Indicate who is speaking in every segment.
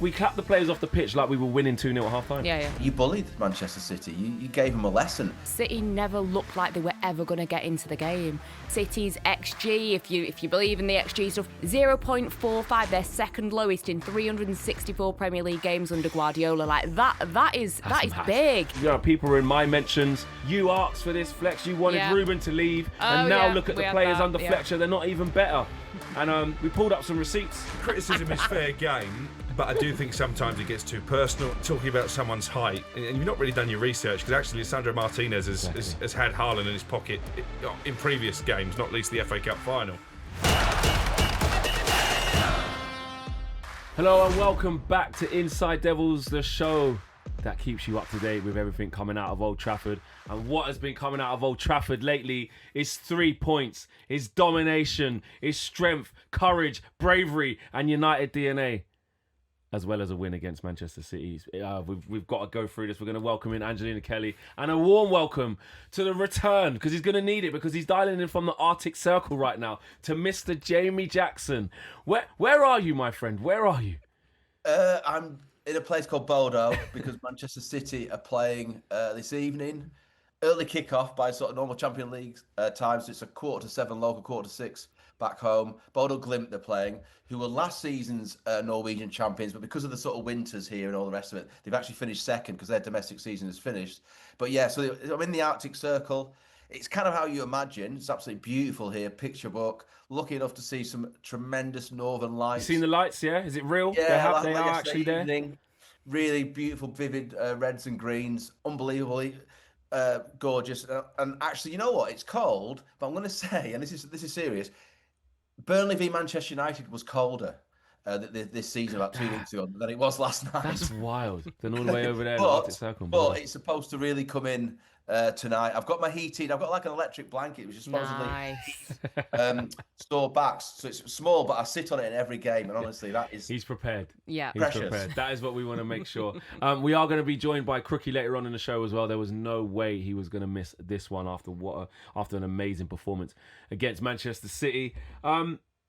Speaker 1: we clapped the players off the pitch like we were winning 2-0 at half time.
Speaker 2: Yeah.
Speaker 3: You bullied Manchester City. You gave them a lesson.
Speaker 2: City never looked like they were ever going to get into the game. City's XG, if you believe in the XG stuff, 0.45, their second lowest in 364 Premier League games under Guardiola. Like that is big.
Speaker 1: You know, people were in my mentions. You asked for this, Flex. You wanted Ruben to leave, and now look at the players under Fletcher. They're not even better. And we pulled up some receipts.
Speaker 4: Criticism is fair game, but I do think sometimes it gets too personal. Talking about someone's height, and you've not really done your research, because actually Sandro Martinez has had Haaland in his pocket in previous games, not least the FA Cup final.
Speaker 1: Hello and welcome back to Inside Devils, the show that keeps you up to date with everything coming out of Old Trafford. And what has been coming out of Old Trafford lately is 3 points, is domination, is strength, courage, bravery, and United DNA, as well as a win against Manchester City. We've got to go through this. We're going to welcome in Angelina Kelly, and a warm welcome to the return, because he's going to need it, because he's dialing in from the Arctic Circle right now, to Mr. Jamie Jackson. Where are you, my friend? Where are you?
Speaker 3: I'm in a place called Bordeaux because Manchester City are playing this evening. Early kick-off by sort of normal Champions League times. So it's a 6:45 local, 6:45 back home. Bodo Glimt they're playing, who were last season's Norwegian champions, but because of the sort of winters here and all the rest of it, they've actually finished second because their domestic season is finished. But yeah, so I'm in the Arctic Circle. It's kind of how you imagine. It's absolutely beautiful here, picture book. Lucky enough to see some tremendous northern lights.
Speaker 1: You seen the lights, yeah? Is it real?
Speaker 3: Yeah,
Speaker 1: they are actually there.
Speaker 3: Really beautiful, vivid reds and greens. Unbelievably gorgeous. And actually, you know what? It's cold, but I'm going to say, and this is serious, Burnley v Manchester United was colder this season about 2 weeks ago than it was last night.
Speaker 1: That's wild. Then all the way over there in the Arctic Circle.
Speaker 3: But it's supposed to really come in tonight. I've got my heating. I've got like an electric blanket, which is supposedly store backs. So it's small, but I sit on it in every game. And honestly, that is...
Speaker 1: He's prepared.
Speaker 2: Yeah.
Speaker 1: He's prepared. That is what we want to make sure. We are going to be joined by Crookie later on in the show as well. There was no way he was going to miss this one after an amazing performance against Manchester City.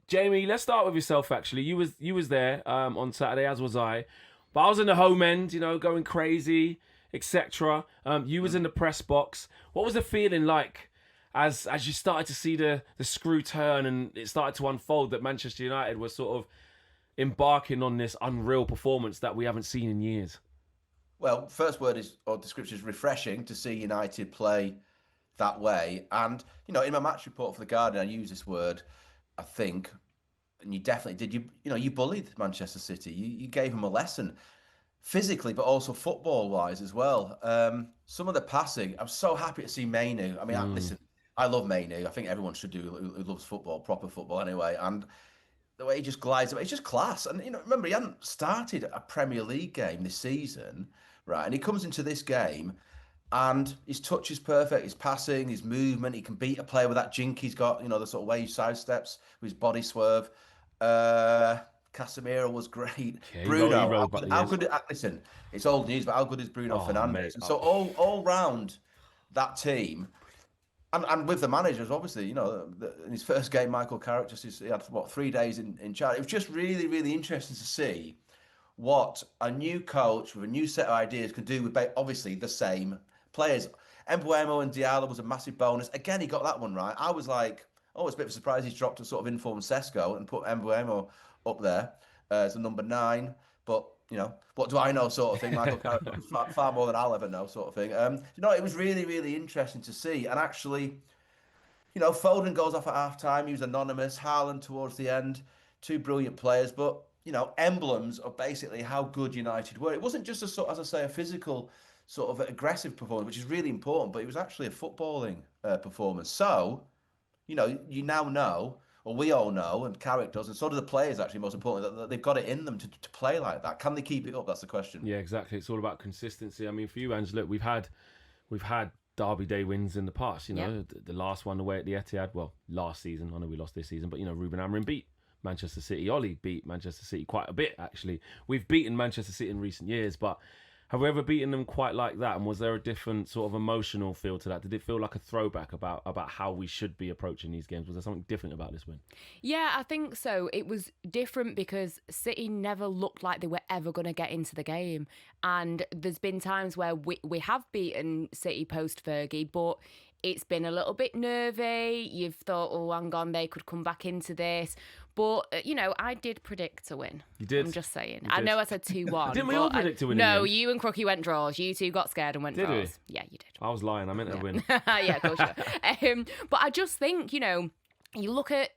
Speaker 1: Jamie, let's start with yourself, actually. You was there on Saturday, as was I. But I was in the home end, going crazy, etc. You was in the press box. What was the feeling like as you started to see the screw turn and it started to unfold that Manchester United was sort of embarking on this unreal performance that we haven't seen in years?
Speaker 3: Well, first word is, or description is refreshing to see United play that way. And, in my match report for The Guardian, I use this word, I think, and you definitely did. You bullied Manchester City. You gave them a lesson, physically, but also football-wise as well. Some of the passing, I'm so happy to see Mainoo. I mean, listen, I love Mainoo. I think everyone should do who loves football, proper football anyway. And the way he just glides, it's just class. And remember, he hadn't started a Premier League game this season, right? And he comes into this game. And his touch is perfect, his passing, his movement. He can beat a player with that jink he's got, the sort of way he sidesteps with his body swerve. Casemiro was great.
Speaker 1: Yeah,
Speaker 3: Bruno, how good, listen, it's old news, but how good is Bruno Fernandes? And so all round that team, and with the managers, obviously, in his first game, Michael Carrick, he had, 3 days in charge. It was just really, really interesting to see what a new coach with a new set of ideas could do with, obviously, the same players. Mbeumo and Diallo was a massive bonus. Again, he got that one right. I was like, it's a bit of a surprise he's dropped a sort of informed Sesko and put Mbeumo up there as a number 9. But, what do I know sort of thing. Michael Carrick, far more than I'll ever know sort of thing. It was really, really interesting to see. And actually, Foden goes off at half-time. He was anonymous. Haaland towards the end. 2 brilliant players. But, emblems of basically how good United were. It wasn't just a physical sort of aggressive performance, which is really important, but it was actually a footballing performance. So, you now know, or we all know, and Carrick does, and so do the players actually, most importantly, that they've got it in them to play like that. Can they keep it up? That's the question.
Speaker 1: Yeah, exactly. It's all about consistency. I mean, for you, Angela, we've had Derby Day wins in the past. The last one away at the Etihad, well, last season. I know we lost this season, but Ruben Amorim beat Manchester City. Ollie beat Manchester City quite a bit, actually. We've beaten Manchester City in recent years, but Have we ever beaten them quite like that? And was there a different sort of emotional feel to that? Did it feel like a throwback about how we should be approaching these games? Was there something different about this win?
Speaker 2: Yeah, I think so. It was different because City never looked like they were ever going to get into the game. And there's been times where we have beaten City post-Fergie, but it's been a little bit nervy. You've thought, oh, hang on, they could come back into this. But, you know, I did predict a win.
Speaker 1: You did?
Speaker 2: I'm just saying. I know I said 2-1.
Speaker 1: Didn't we all predict a win?
Speaker 2: No, you and Crookie went draws. You two got scared and went draws.
Speaker 1: Did we?
Speaker 2: Yeah, you did.
Speaker 1: I was lying. I meant to win.
Speaker 2: Yeah, of course you did. But I just think, you know, you look at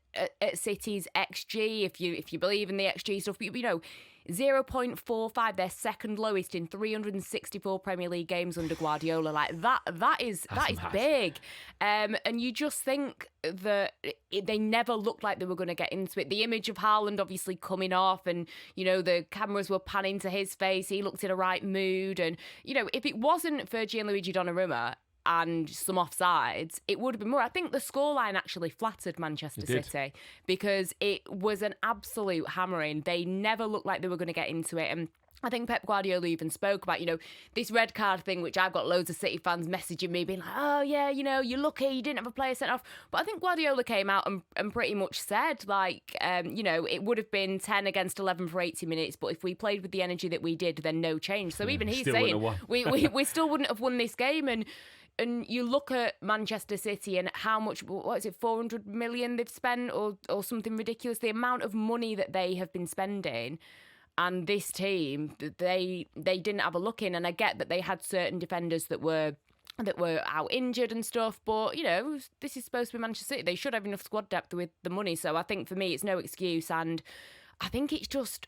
Speaker 2: City's XG, if you believe in the XG stuff, you know, 0.45, their second lowest in 364 Premier League games under Guardiola. Like that is big. And you just think that they never looked like they were going to get into it. The image of Haaland obviously coming off, and you know the cameras were panning to his face. He looked in a right mood, and you know if it wasn't for Gianluigi Donnarumma and some offsides, it would have been more. I think the scoreline actually flattered Manchester City because it was an absolute hammering. They never looked like they were going to get into it. And I think Pep Guardiola even spoke about, you know, this red card thing, which I've got loads of City fans messaging me being like, oh, yeah, you know, you're lucky you didn't have a player sent off. But I think Guardiola came out and pretty much said, like, you know, it would have been 10 against 11 for 80 minutes, but if we played with the energy that we did, then no change. So even he's saying we still wouldn't have won this game. And you look at Manchester City and how much, what is it, 400 million they've spent or something ridiculous, the amount of money that they have been spending. And this team, they didn't have a look in. And I get that they had certain defenders that were out injured and stuff. But, you know, this is supposed to be Manchester City. They should have enough squad depth with the money. So I think for me, it's no excuse. And I think it's just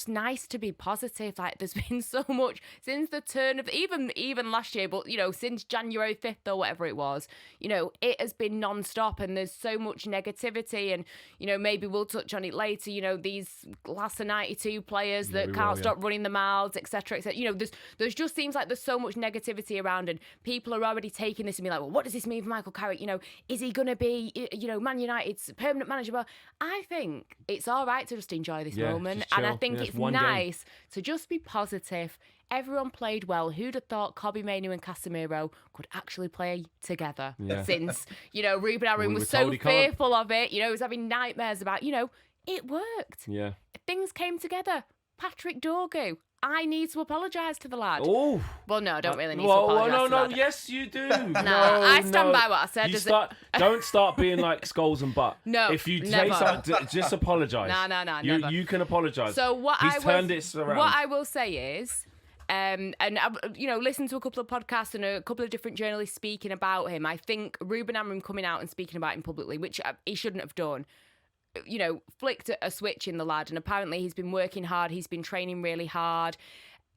Speaker 2: nice to be positive. Like there's been so much since the turn of even last year, but you know, since January 5th or whatever it was, you know, it has been non-stop and there's so much negativity. And you know, maybe we'll touch on it later, you know, these class of 92 players that can't stop running their mouths, etc., etc. You know, there's just seems like there's so much negativity around, and people are already taking this and being like, well, what does this mean for Michael Carrick? You know, is he gonna be, you know, Man United's permanent manager? Well, I think it's all right to just enjoy this moment, and I think it's nice to just be positive. Everyone played well. Who'd have thought Kobbie Mainoo and Casemiro could actually play together? Since, you know, Ruben Amorim was so fearful of it. You know, he was having nightmares about, you know, it worked. Yeah. Things came together. Patrick Dorgu. I need to apologise to the lad. Oh. Well, no, I don't really need to apologise to the lad.
Speaker 1: Yes, you do.
Speaker 2: No, I stand by what I said.
Speaker 1: Don't start being like Scholes and Butt.
Speaker 2: No,
Speaker 1: if you say something, just apologise.
Speaker 2: No, never.
Speaker 1: You can apologise.
Speaker 2: So
Speaker 1: He's turned it around.
Speaker 2: What I will say is, and I've, you know, listened to a couple of podcasts and a couple of different journalists speaking about him. I think Ruben Amorim coming out and speaking about him publicly, which he shouldn't have done, you know, flicked a switch in the lad, and apparently he's been working hard, he's been training really hard,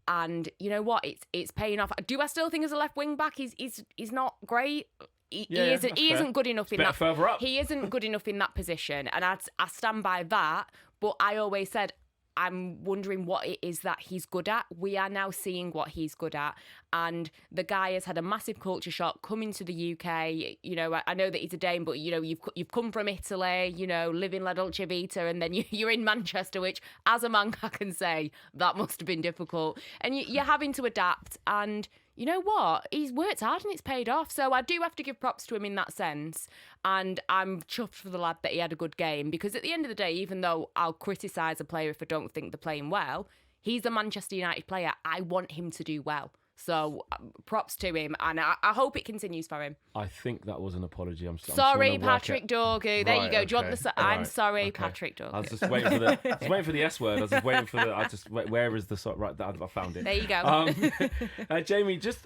Speaker 2: and you know what, it's paying off. Do I still think as a left wing back he's not great? He isn't good enough in that.
Speaker 1: Further up.
Speaker 2: He isn't good enough in that position, and I stand by that. But I always said, I'm wondering what it is that he's good at. We are now seeing what he's good at. And the guy has had a massive culture shock coming to the UK. You know, I know that he's a Dane, but, you know, you've come from Italy, you know, living La Dolce Vita, and then you're in Manchester, which, as a man, I can say, that must have been difficult. And you're having to adapt. And you know what? He's worked hard and it's paid off. So I do have to give props to him in that sense. And I'm chuffed for the lad that he had a good game, because at the end of the day, even though I'll criticise a player if I don't think they're playing well, he's a Manchester United player. I want him to do well. So props to him, and I hope it continues for him.
Speaker 1: I think that was an apology. I'm
Speaker 2: sorry, Patrick Dorgu. There you go. Do you want the? I'm sorry, Patrick Dorgu.
Speaker 1: I was just waiting for the S word. I was just waiting for the. Where is the right? I found it.
Speaker 2: There you go.
Speaker 1: Jamie, just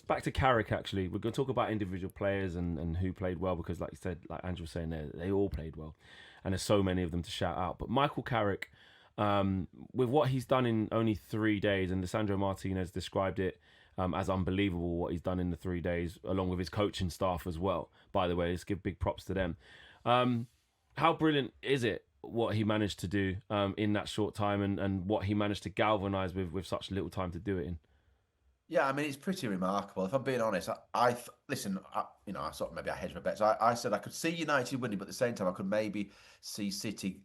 Speaker 1: back to Carrick. Actually, we're going to talk about individual players and who played well, because, like you said, like Andrew was saying, they all played well, and there's so many of them to shout out. But Michael Carrick, with what he's done in only 3 days, and Lisandro Martinez described it as unbelievable what he's done in the 3 days, along with his coaching staff as well. By the way, let's give big props to them. How brilliant is it what he managed to do in that short time, and what he managed to galvanise with such little time to do it in?
Speaker 3: Yeah, I mean, it's pretty remarkable. If I'm being honest, I sort of maybe I hedged my bets. I said I could see United winning, but at the same time, I could maybe see City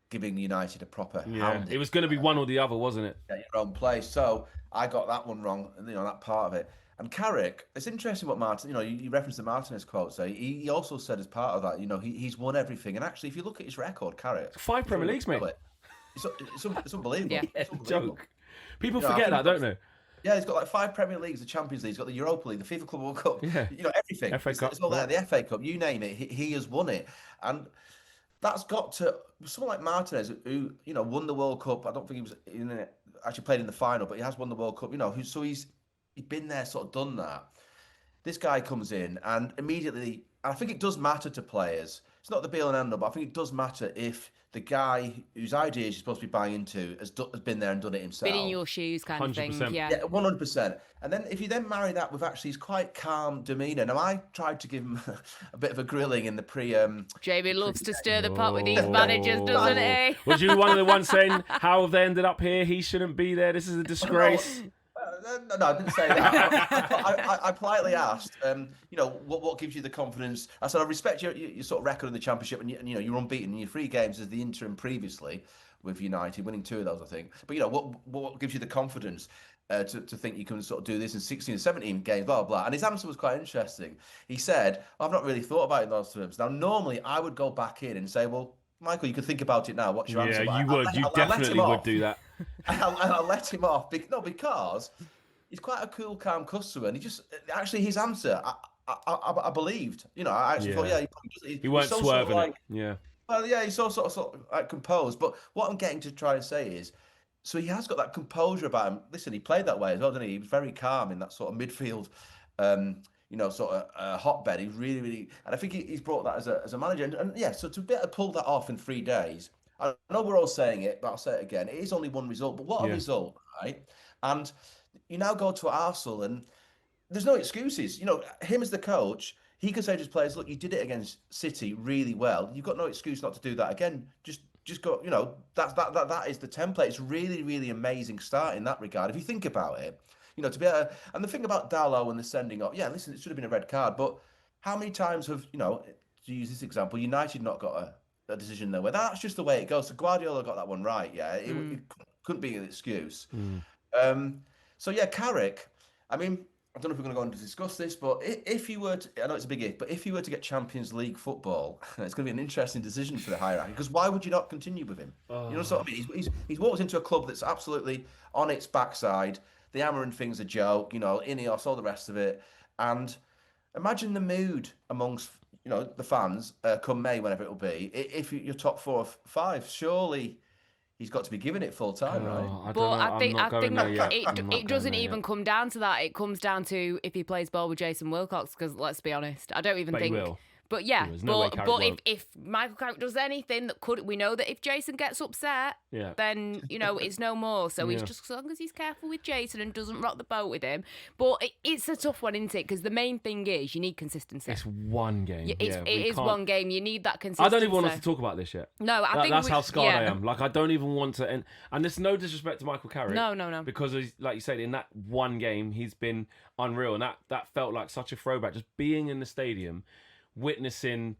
Speaker 3: giving United a proper hounding.
Speaker 1: It was going to be one or the other, wasn't it?
Speaker 3: At your own place. So I got that one wrong, that part of it. And Carrick, it's interesting what Martin, you referenced the Martinez quote. So he also said as part of that, he's won everything. And actually, if you look at his record, Carrick,
Speaker 1: 5 Premier Leagues, mate.
Speaker 3: It's unbelievable.
Speaker 2: Yeah.
Speaker 3: It's unbelievable.
Speaker 1: Joke. People forget that, don't they?
Speaker 3: Yeah, he's got like 5 Premier Leagues, the Champions League, he's got the Europa League, the FIFA Club World Cup, everything.
Speaker 1: FA Cup.
Speaker 3: It's all there, the FA Cup, you name it, he has won it. And that's got to someone like Martinez, who, won the World Cup. I don't think he was actually played in the final, but he has won the World Cup, so he's been there, sort of done that. This guy comes in and immediately, I think it does matter to players. It's not the be all and end all, but I think it does matter if the guy whose ideas you're supposed to be buying into has been there and done it himself.
Speaker 2: Been in your shoes kind of thing,
Speaker 1: 100%.
Speaker 2: yeah.
Speaker 3: Yeah, 100%. And then if you then marry that with actually his quite calm demeanour. Now, I tried to give him a bit of a grilling in the
Speaker 2: Jamie loves to stir the pot with these managers, doesn't he?
Speaker 1: Was you one of the ones saying, how have they ended up here? He shouldn't be there. This is a disgrace.
Speaker 3: No, I didn't say that. I politely asked, what gives you the confidence? I said, I respect your sort of record in the Championship, and you're unbeaten in your 3 games as the interim previously with United, winning 2 of those, I think. But what gives you the confidence to think you can sort of do this in 16 or 17 games, blah, blah, blah. And his answer was quite interesting. He said, I've not really thought about it in those terms. Now, normally I would go back in and say, well, Michael, you could think about it now. What's your answer?
Speaker 1: Yeah, you would. You definitely would do that.
Speaker 3: And I let him off. Because he's quite a cool, calm customer. And his answer, I believed. I actually thought,
Speaker 1: he weren't
Speaker 3: so
Speaker 1: swerving
Speaker 3: sort of
Speaker 1: it. Yeah.
Speaker 3: Well, yeah, he's so sort of composed. But what I'm getting to try and say is, so he has got that composure about him. Listen, he played that way as well, didn't he? He was very calm in that sort of midfield, sort of hotbed. He really, really, and I think he's brought that as a manager. And yeah, so to be able to pull that off in 3 days, I know we're all saying it, but I'll say it again. It is only one result, but what a result, right? And you now go to Arsenal, and there's no excuses. Him as the coach, he can say to his players, look, you did it against City really well. You've got no excuse not to do that again. Just go, that is the template. It's really, really amazing start in that regard. If you think about it, to be able to, and the thing about Dalot and the sending off, yeah, listen, it should have been a red card, but how many times have, to use this example, United not got a decision there where that's just the way it goes. So Guardiola got that one right, yeah. It couldn't be an excuse. So yeah, Carrick, I mean, I don't know if we're going to go on to discuss this, but if you were to, I know it's a big if, but if you were to get Champions League football, it's going to be an interesting decision for the hierarchy, because why would you not continue with him? You know what I mean? He's walked into a club that's absolutely on its backside. The Amarin thing's a joke, Ineos, all the rest of it. And imagine the mood amongst, the fans come May, whenever it'll be. If you're top 4 or 5, surely he's got to be giving it full time, right?
Speaker 2: I think it doesn't even come down to that. It comes down to if he plays ball with Jason Wilcox, because let's be honest, I don't even think.
Speaker 1: He will.
Speaker 2: But yeah,
Speaker 1: No
Speaker 2: but if Michael Carrick does anything that we know that if Jason gets upset, then it's no more. So he's just, as long as he's careful with Jason and doesn't rock the boat with him. But it's a tough one, isn't it? Because the main thing is you need consistency.
Speaker 1: It's one game.
Speaker 2: It is one game. You need that consistency.
Speaker 1: I don't even want us to talk about this yet.
Speaker 2: No, I think
Speaker 1: that's how scarred I am. Like, I don't even want to. And there's no disrespect to Michael Carrick.
Speaker 2: No.
Speaker 1: Because, like you said, in that one game, he's been unreal, and that felt like such a throwback. Just being in the stadium, witnessing,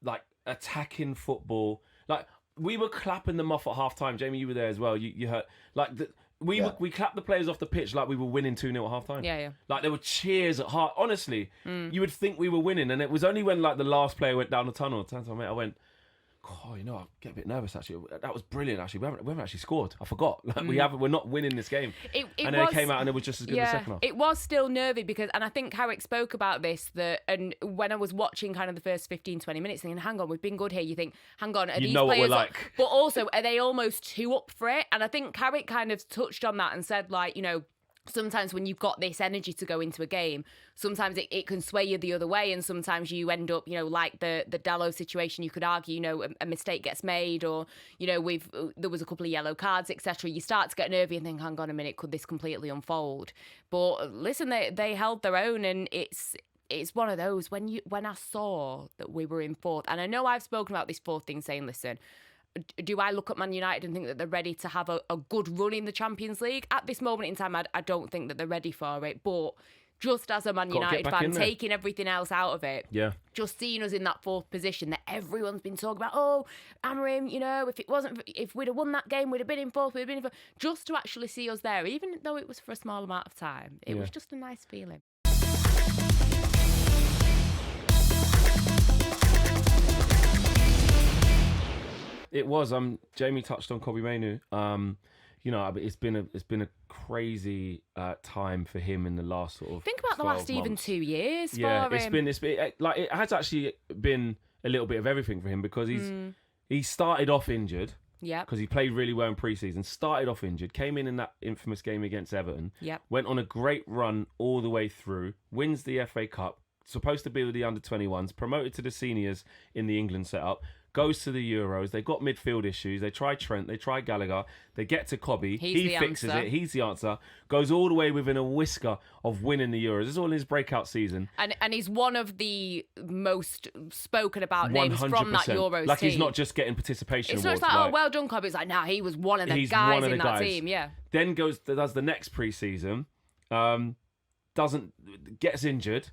Speaker 1: like, attacking football. Like, we were clapping them off at half time. Jamie, you were there as well. You heard, like, we clapped the players off the pitch like we were winning 2-0 at half time.
Speaker 2: Yeah.
Speaker 1: Like, there were cheers at heart. Honestly, you would think we were winning, and it was only when, like, the last player went down the tunnel. I went, I get a bit nervous, actually. That was brilliant, actually. We haven't actually scored. I forgot. Like, we're not winning this game. And then it came out and it was just as good in the second half.
Speaker 2: It was still nervy because, and I think Carrick spoke about this, and when I was watching kind of the first 15, 20 minutes, thinking, hang on, we've been good here. You think, hang on, are these
Speaker 1: what
Speaker 2: players
Speaker 1: we're like.
Speaker 2: But also, are they almost too up for it? And I think Carrick kind of touched on that and said, like, sometimes when you've got this energy to go into a game, sometimes it can sway you the other way, and sometimes you end up, like the Dalot situation, you could argue, a mistake gets made, or, there was a couple of yellow cards, etc. You start to get nervy and think, hang on a minute, could this completely unfold? But listen, they held their own, and it's one of those, when I saw that we were in 4th, and I know I've spoken about this 4th thing, saying, listen, do I look at Man United and think that they're ready to have a good run in the Champions League? At this moment in time, I don't think that they're ready for it. But just as a Man
Speaker 1: Gotta get
Speaker 2: United
Speaker 1: back
Speaker 2: fan,
Speaker 1: in there.
Speaker 2: taking everything else out of it.
Speaker 1: Yeah.
Speaker 2: Just seeing us in that fourth position that everyone's been talking about. Oh, Amorim, if we'd have won that game, we'd have been in fourth, we'd have been in fourth. Just to actually see us there, even though it was for a small amount of time, it was just a nice feeling.
Speaker 1: It was. Jamie touched on Kobbie Mainoo. It's been a crazy time for him in the last sort of.
Speaker 2: Think about the last
Speaker 1: months.
Speaker 2: even 2 years for him.
Speaker 1: It has actually been a little bit of everything for him because he started off injured.
Speaker 2: Yeah.
Speaker 1: Because he played really well in pre-season. Started off injured. Came in that infamous game against Everton.
Speaker 2: Yep.
Speaker 1: Went on a great run all the way through. Wins the FA Cup. Supposed to be with the under-21s. Promoted to the seniors in the England setup. Goes to the Euros. They've got midfield issues. They try Trent. They try Gallagher. They get to Kobbie. He fixes it. He's the answer. Goes all the way within a whisker of winning the Euros. This is all in his breakout season.
Speaker 2: And he's one of the most spoken about names
Speaker 1: 100%.
Speaker 2: from that Euros
Speaker 1: like
Speaker 2: team.
Speaker 1: He's not just getting participation
Speaker 2: it's
Speaker 1: awards.
Speaker 2: It's not like, oh, well done, Kobbie. It's like, nah, he was one of the guys in that team. Yeah.
Speaker 1: Then does the next pre-season. Gets injured.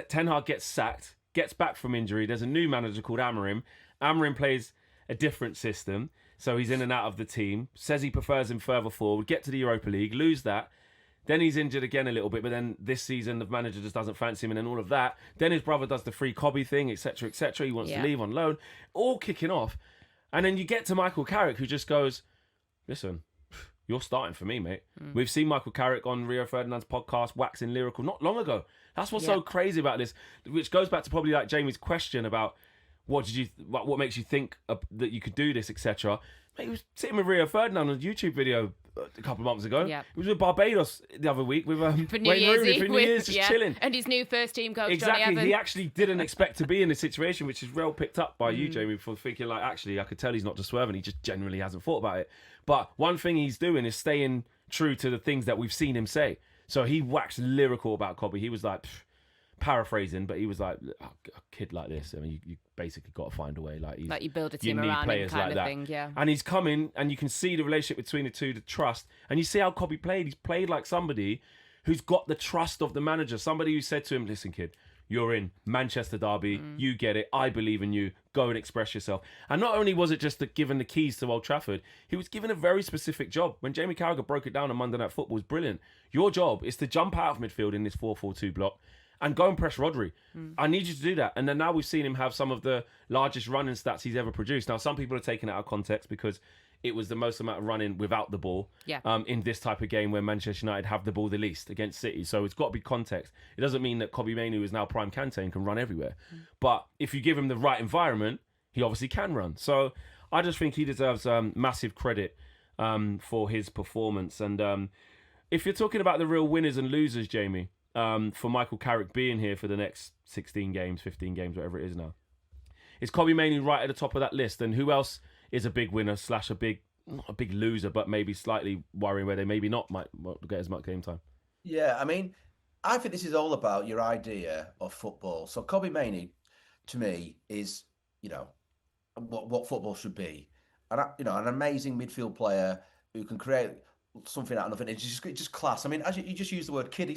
Speaker 1: Ten Hag gets sacked. Gets back from injury. There's a new manager called Amorim. Amorim plays a different system, so he's in and out of the team. Says he prefers him further forward. Get to the Europa League, lose that. Then he's injured again a little bit, but then this season the manager just doesn't fancy him, and then all of that. Then his brother does the free Kobbie thing, etc., etc. He wants to leave on loan. All kicking off. And then you get to Michael Carrick, who just goes, listen, you're starting for me, mate. We've seen Michael Carrick on Rio Ferdinand's podcast, waxing lyrical, not long ago. That's what's so crazy about this, which goes back to probably like Jamie's question about what makes you think that you could do this, etc. He was sitting with Rio Ferdinand on a YouTube video a couple of months ago.
Speaker 2: Yeah.
Speaker 1: He was with Barbados the other week with
Speaker 2: for New
Speaker 1: Wayne
Speaker 2: Year's
Speaker 1: Rooney
Speaker 2: Eve
Speaker 1: for New Year's, just chilling.
Speaker 2: And his new first team coach,
Speaker 1: exactly.
Speaker 2: Johnny Evans.
Speaker 1: He actually didn't expect to be in this situation, which is well picked up by you, Jamie, for thinking like, actually, I could tell he's not just swerving. He just generally hasn't thought about it. But one thing he's doing is staying true to the things that we've seen him say. So he waxed lyrical about Kobbie. He was like, paraphrasing, but he was like, a kid like this, I mean, you basically got to find a way. Like
Speaker 2: you build a team around him kind of thing, yeah.
Speaker 1: And he's coming, and you can see the relationship between the two, the trust. And you see how Kobbie played. He's played like somebody who's got the trust of the manager. Somebody who said to him, listen, kid, you're in Manchester derby. You get it. I believe in you. Go and express yourself. And not only was it just given the keys to Old Trafford, he was given a very specific job. When Jamie Carragher broke it down on Monday Night Football, it was brilliant. Your job is to jump out of midfield in this 4-4-2 block and go and press Rodri. I need you to do that. And then now we've seen him have some of the largest running stats he's ever produced. Now, some people are taking it out of context because it was the most amount of running without the ball in this type of game where Manchester United have the ball the least against City. So it's got to be context. It doesn't mean that Kobbie Mainoo is now prime Kante and can run everywhere. But if you give him the right environment, he obviously can run. So I just think he deserves massive credit for his performance. And if you're talking about the real winners and losers, Jamie, for Michael Carrick being here for the next 16 games, 15 games, whatever it is now, is Kobbie Mainoo right at the top of that list? And who else is a big winner / not a big loser, but maybe slightly worrying where they maybe not might get as much game time?
Speaker 3: Yeah, I mean, I think this is all about your idea of football. So Kobbie Mainoo, to me, is, what football should be. And, an amazing midfield player who can create something out of nothing. It's just class. I mean, as you just used the word kid,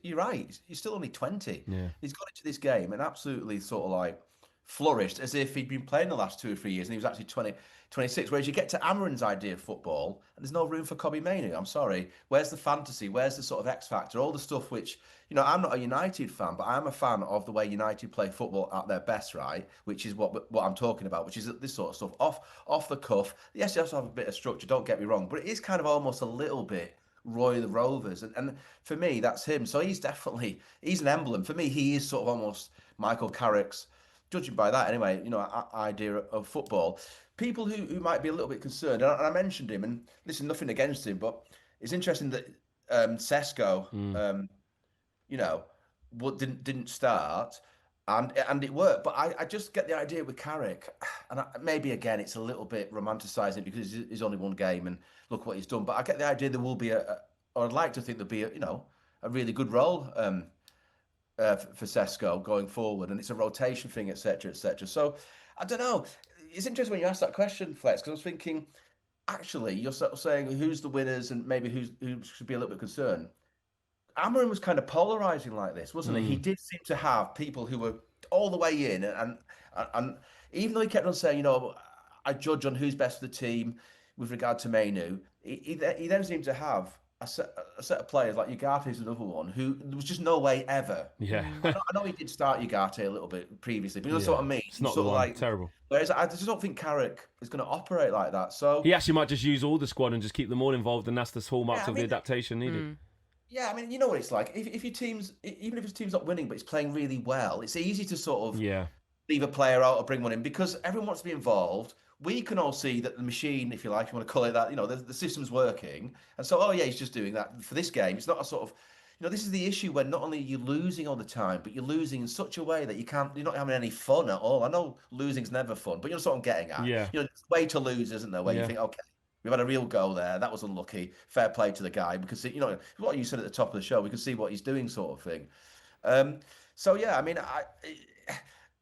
Speaker 3: you're right. He's still only 20. Yeah. He's got into this game and absolutely sort of like flourished as if he'd been playing the last 2 or 3 years and he was actually 26. Whereas you get to Amorim's idea of football and there's no room for Kobbie Mainoo. I'm sorry. Where's the fantasy? Where's the sort of X factor? All the stuff which, I'm not a United fan, but I'm a fan of the way United play football at their best, right? Which is what I'm talking about, which is this sort of stuff off the cuff. Yes, you have to have a bit of structure, don't get me wrong, but it is kind of almost a little bit Roy the Rovers. And for me, that's him. So he's an emblem. For me, he is sort of almost Michael Carrick's, judging by that anyway, idea of football. People who might be a little bit concerned, and I mentioned him, and listen, nothing against him, but it's interesting that Sesko, didn't start, and it worked. But I just get the idea with Carrick, and maybe again it's a little bit romanticising because he's only one game and look what he's done. But I get the idea there will be or I'd like to think there'll be a really good role for Sesko going forward, and it's a rotation thing, etc., etc. So I don't know. It's interesting when you ask that question, Flex, because I was thinking, actually, you're sort of saying who's the winners and maybe who should be a little bit concerned. Amorim was kind of polarising like this, wasn't he? He did seem to have people who were all the way in, and even though he kept on saying, I judge on who's best for the team with regard to Mainoo, he then seemed to have a set of players like Ugarte is another one who there was just no way ever.
Speaker 1: Yeah.
Speaker 3: I know he did start Ugarte a little bit previously, but you know what I mean?
Speaker 1: It's not
Speaker 3: sort
Speaker 1: the
Speaker 3: of
Speaker 1: one.
Speaker 3: like
Speaker 1: Terrible.
Speaker 3: Whereas I just don't think Carrick is going to operate like that. So
Speaker 1: he actually might just use all the squad and just keep them all involved, and that's the hallmarks of the adaptation needed.
Speaker 3: Yeah, I mean, you know what it's like. If your team's, even if his team's not winning, but it's playing really well, it's easy to sort of leave a player out or bring one in because everyone wants to be involved. We can all see that the machine, if you like, if you want to call it that, the system's working. And so, he's just doing that for this game. It's not a sort of, this is the issue when not only are you losing all the time, but you're losing in such a way that you're not having any fun at all. I know losing's never fun, but you know what I'm getting at.
Speaker 1: Yeah.
Speaker 3: There's a way to lose, isn't there? Where you think, okay, we've had a real go there. That was unlucky. Fair play to the guy because, what you said at the top of the show, we can see what he's doing sort of thing. So, yeah, I mean,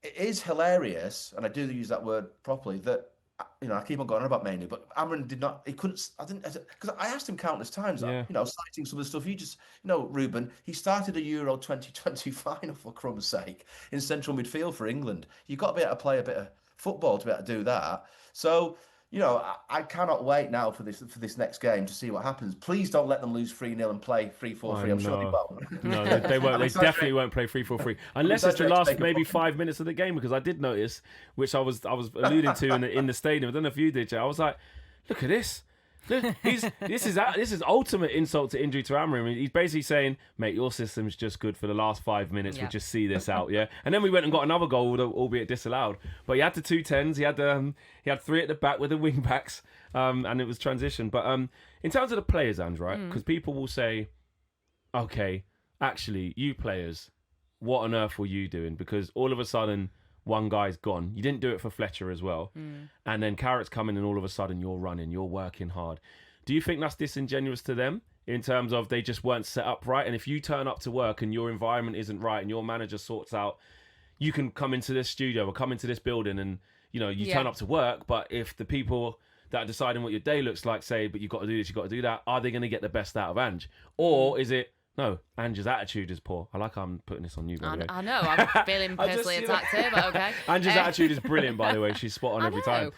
Speaker 3: it is hilarious, and I do use that word properly, that, I keep on going on about Mainoo, but Amorim because I asked him countless times, citing some of the stuff you just, Ruben, he started a Euro 2020 final, for crumb's sake, in central midfield for England. You've got to be able to play a bit of football to be able to do that. So, I cannot wait now for this next game to see what happens. Please don't let them lose 3-0 and play 3-4-3. I'm sure they won't.
Speaker 1: No, they won't. They definitely won't play 3-4-3 unless it's the last maybe 5 minutes of the game. Because I did notice, which I was alluding to in the stadium. I don't know if you did, Jay. I was like, look at this. This is ultimate insult to injury to Amorim. He's basically saying, mate, your system's just good for the last 5 minutes.
Speaker 2: Yeah.
Speaker 1: We'll just see this out, yeah. And then we went and got another goal, albeit disallowed. But he had the 2 10s. He had 3 at the back with the wing backs, and it was transition. But in terms of the players, Ange, right? Because people will say, okay, actually, you players, what on earth were you doing? Because all of a sudden, one guy's gone. You didn't do it for Fletcher as well. And then Carrick's coming and all of a sudden you're running, you're working hard. Do you think that's disingenuous to them in terms of they just weren't set up right? And if you turn up to work and your environment isn't right and your manager sorts out, you can come into this studio or come into this building and, you turn up to work. But if the people that are deciding what your day looks like say, but you've got to do this, you've got to do that, are they going to get the best out of Ange? Or is it, no, Ange's attitude is poor. I like how I'm putting this on you, by the way.
Speaker 2: I know, I'm feeling personally attacked here, but okay.
Speaker 1: Ange's attitude is brilliant, by the way. She's spot on every time.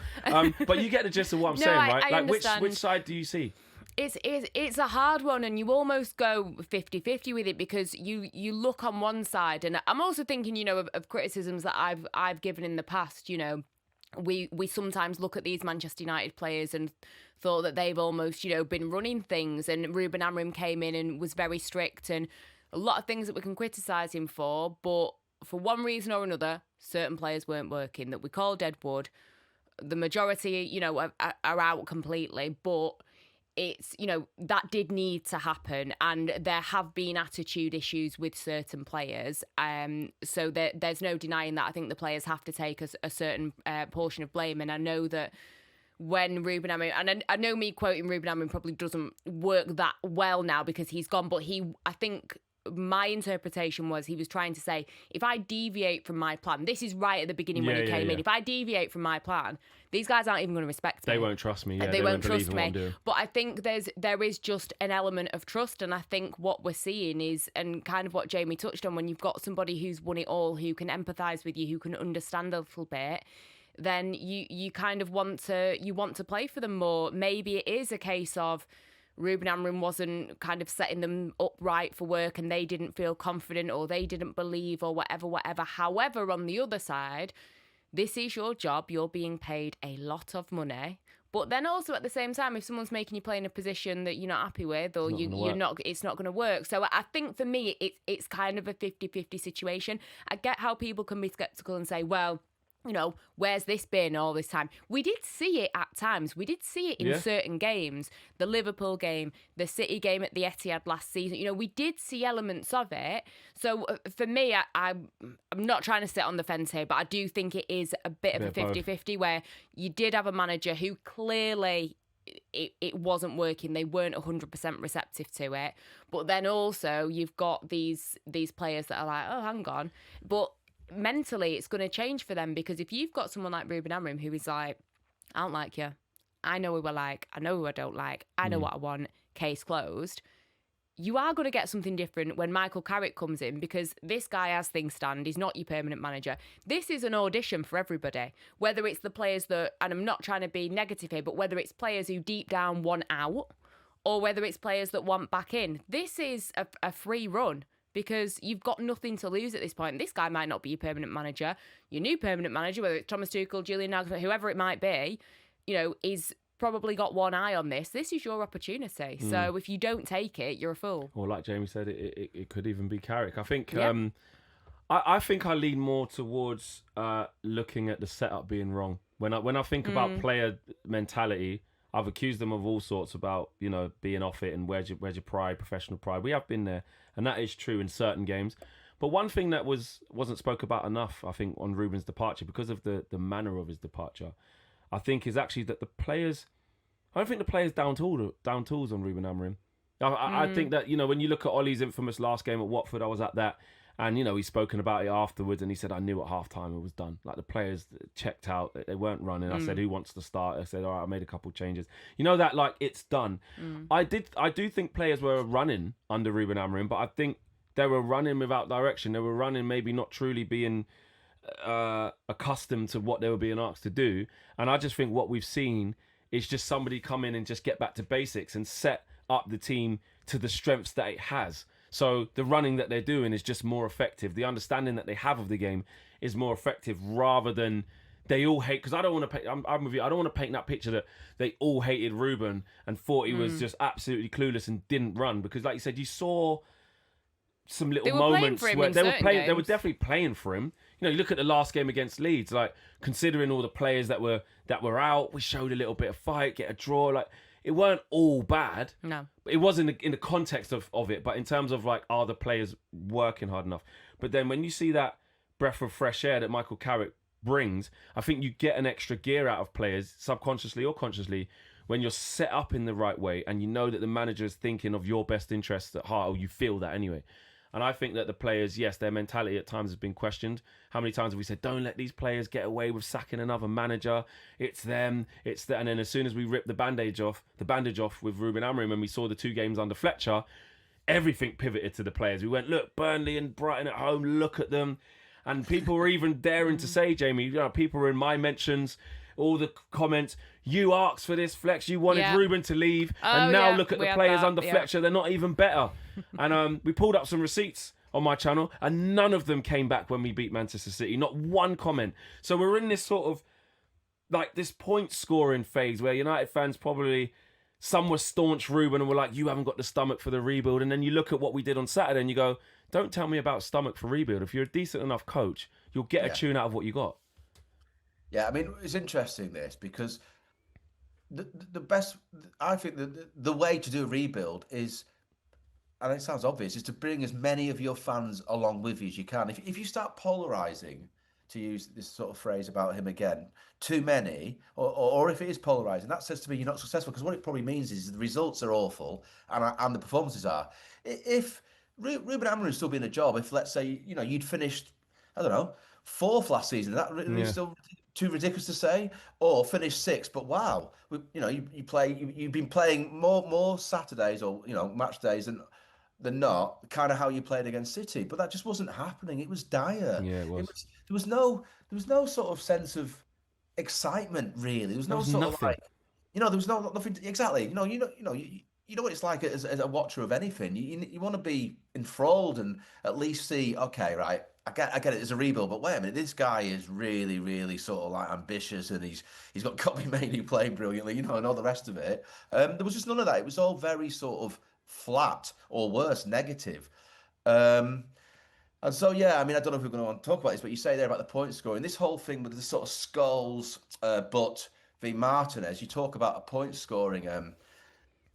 Speaker 1: But you get the gist of what I'm saying, right?
Speaker 2: I understand.
Speaker 1: Which side do you see?
Speaker 2: It's a hard one, and you almost go 50-50 with it because you look on one side, and I'm also thinking, of criticisms that I've given in the past. We sometimes look at these Manchester United players and thought that they've almost, been running things, and Ruben Amorim came in and was very strict, and a lot of things that we can criticise him for, but for one reason or another, certain players weren't working, that we call deadwood. The majority, are out completely, but it's, that did need to happen, and there have been attitude issues with certain players. So there's no denying that. I think the players have to take a certain portion of blame, and I know that when Ruben Amorim, and I know me quoting Ruben Amorim probably doesn't work that well now because he's gone, but I think my interpretation was he was trying to say, if I deviate from my plan, this is right at the beginning when he came in, if I deviate from my plan, these guys aren't even going to respect me.
Speaker 1: They won't trust me. Yeah,
Speaker 2: they won't trust
Speaker 1: me.
Speaker 2: But I think there is just an element of trust, and I think what we're seeing is, and kind of what Jamie touched on, when you've got somebody who's won it all, who can empathise with you, who can understand a little bit, then you kind of want to play for them more. Maybe it is a case of Ruben Amorim wasn't kind of setting them up right for work and they didn't feel confident or they didn't believe or whatever. However, on the other side, this is your job. You're being paid a lot of money. But then also at the same time, if someone's making you play in a position that you're not happy with or it's not going to work. So I think for me, it's kind of a 50-50 situation. I get how people can be sceptical and say, well, where's this been all this time? We did see it at times. We did see it in certain games. The Liverpool game, the City game at the Etihad last season. We did see elements of it. So for me, I'm not trying to sit on the fence here, but I do think it is a bit of a 50-50 where you did have a manager who clearly it wasn't working. They weren't 100% receptive to it. But then also you've got these players that are like, oh, hang on. But mentally it's going to change for them, because if you've got someone like Ruben Amorim who is like, I don't like you, I know who I like, I know who I don't like, I know what I want, case closed, you are going to get something different when Michael Carrick comes in, because this guy, as things stand, he's not your permanent manager. This is an audition for everybody, whether it's the players that, and I'm not trying to be negative here, but whether it's players who deep down want out or whether it's players that want back in. This is a free run because you've got nothing to lose at this point. This guy might not be your permanent manager. Your new permanent manager, whether it's Thomas Tuchel, Julian Nagelsmann, whoever it might be, is probably got one eye on this. This is your opportunity. So if you don't take it, you're a fool.
Speaker 1: Or like Jamie said, it could even be Carrick. I think I think I lean more towards looking at the setup being wrong. When I think about player mentality, I've accused them of all sorts about, being off it and where's your pride, professional pride. We have been there, and that is true in certain games. But one thing that wasn't spoke about enough, I think, on Ruben's departure, because of the manner of his departure, I think is actually that the players, I don't think the players down tools on Ruben Amorim. I think that, when you look at Ollie's infamous last game at Watford, I was at that, and, he's spoken about it afterwards, and he said, I knew at half-time it was done. Like, the players checked out, they weren't running. I said, who wants to start? I said, all right, I made a couple changes. That, like, it's done. I do think players were running under Ruben Amorim, but I think they were running without direction. They were running maybe not truly being accustomed to what they were being asked to do. And I just think what we've seen is just somebody come in and just get back to basics and set up the team to the strengths that it has. So the running that they're doing is just more effective. The understanding that they have of the game is more effective, rather than they all hate. Because I don't want to paint. I'm with you. I don't want to paint that picture that they all hated Ruben and thought he was just absolutely clueless and didn't run. Because, like you said, you saw some little moments where they were definitely playing for him. You look at the last game against Leeds, like, considering all the players that were out, we showed a little bit of fight, get a draw. Like, it weren't all bad.
Speaker 2: No.
Speaker 1: It was in the context of it, but in terms of, like, are the players working hard enough? But then when you see that breath of fresh air that Michael Carrick brings, I think you get an extra gear out of players, subconsciously or consciously, when you're set up in the right way and you know that the manager is thinking of your best interests at heart, or you feel that anyway. And I think that the players, yes, their mentality at times has been questioned. How many times have we said, don't let these players get away with sacking another manager? It's them, it's that. And then as soon as we ripped the bandage off with Ruben Amorim, and we saw the 2 games under Fletcher, everything pivoted to the players. We went, look, Burnley and Brighton at home, look at them. And people were even daring to say, Jamie, people were in my mentions, all the comments, you asked for this, Flex, you wanted Ruben to leave, and now look at the players under Fletcher, they're not even better. And we pulled up some receipts on my channel, and none of them came back when we beat Manchester City, not one comment. So we're in this sort of, like, this point scoring phase where United fans probably, some were staunch Ruben and were like, you haven't got the stomach for the rebuild. And then you look at what we did on Saturday and you go, don't tell me about stomach for rebuild. If you're a decent enough coach, you'll get a tune out of what you got.
Speaker 3: Yeah, I mean, it's interesting, this, because the best, I think the way to do a rebuild is, and it sounds obvious, is to bring as many of your fans along with you as you can. If you start polarising, to use this sort of phrase about him again, too many, or if it is polarising, that says to me you're not successful, because what it probably means is the results are awful and the performances are. If Ruben Amorim still be in a job, if, let's say, you'd finished, I don't know, 4th last season, that really still too ridiculous to say, or finish 6th, but wow, you've been playing more Saturdays or match days than not, kind of how you played against City, but that just wasn't happening. It was dire.
Speaker 1: Yeah, it was.
Speaker 3: There was no sort of sense of excitement, really. There was no sort of, like, there was nothing exactly. You know what it's like as a watcher of anything. You want to be enthralled and at least see, okay, right, I get it, it's a rebuild, but wait a minute, this guy is really, really sort of, like, ambitious, and he's got Kobbie Mainoo playing brilliantly, and all the rest of it. There was just none of that. It was all very sort of flat, or worse, negative. And so, yeah, I mean, I don't know if we're going to want to talk about this, but you say there about the point scoring, this whole thing with the sort of Scholes, but v Martinez, you talk about a point scoring